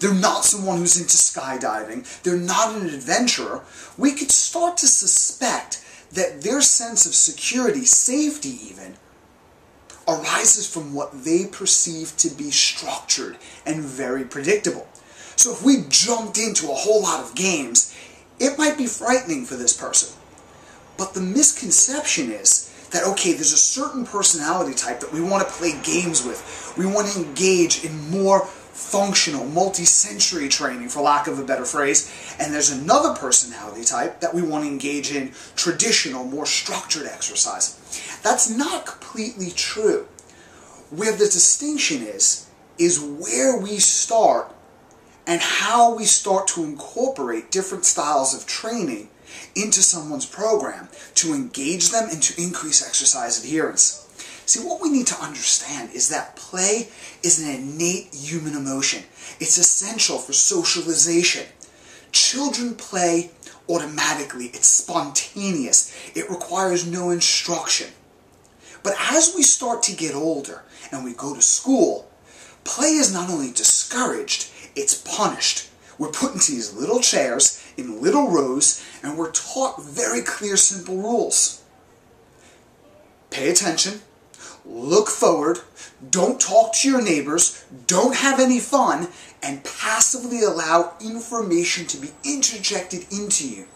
they're not someone who's into skydiving, they're not an adventurer, we could start to suspect that their sense of security, safety even, arises from what they perceive to be structured and very predictable. So if we jumped into a whole lot of games, it might be frightening for this person. But the misconception is that, okay, there's a certain personality type that we want to play games with. We want to engage in more functional, multi-sensory training, for lack of a better phrase, and there's another personality type that we want to engage in traditional, more structured exercise. That's not completely true. Where the distinction is where we start and how we start to incorporate different styles of training into someone's program to engage them and to increase exercise adherence. See, what we need to understand is that play is an innate human emotion. It's essential for socialization. Children play automatically. It's spontaneous. It requires no instruction. But as we start to get older and we go to school, play is not only discouraged, it's punished. We're put into these little chairs in little rows and we're taught very clear, simple rules. Pay attention. Look forward, don't talk to your neighbors, don't have any fun, and passively allow information to be interjected into you.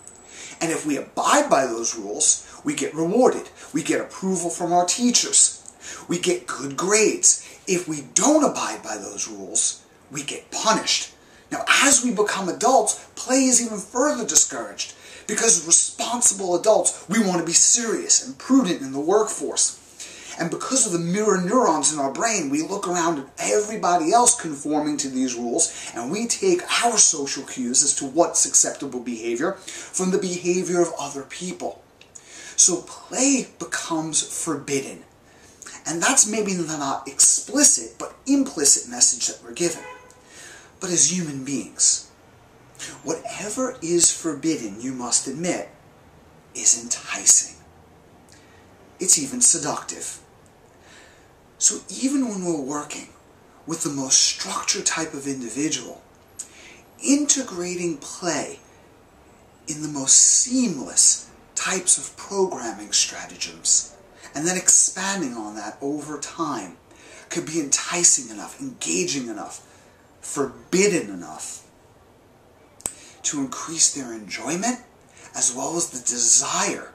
And if we abide by those rules, we get rewarded. We get approval from our teachers. We get good grades. If we don't abide by those rules, we get punished. Now, as we become adults, play is even further discouraged. Because as responsible adults, we want to be serious and prudent in the workforce. And because of the mirror neurons in our brain, we look around at everybody else conforming to these rules, and we take our social cues as to what's acceptable behavior from the behavior of other people. So play becomes forbidden. And that's maybe the not explicit, but implicit message that we're given. But as human beings, whatever is forbidden, you must admit, is enticing. It's even seductive. So even when we're working with the most structured type of individual, integrating play in the most seamless types of programming stratagems, and then expanding on that over time, could be enticing enough, engaging enough, forbidden enough to increase their enjoyment as well as the desire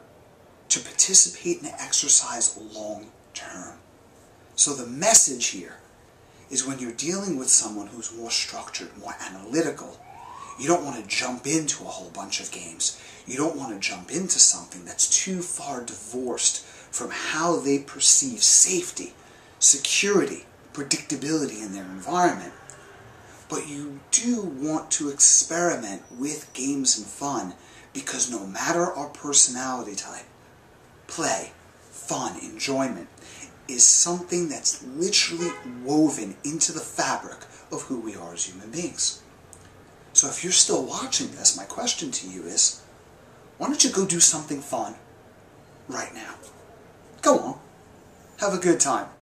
to participate in exercise long term. So the message here is when you're dealing with someone who's more structured, more analytical, you don't want to jump into a whole bunch of games. You don't want to jump into something that's too far divorced from how they perceive safety, security, predictability in their environment. But you do want to experiment with games and fun because no matter our personality type, play, fun, enjoyment is something that's literally woven into the fabric of who we are as human beings. So if you're still watching this, my question to you is, why don't you go do something fun right now? Go on. Have a good time.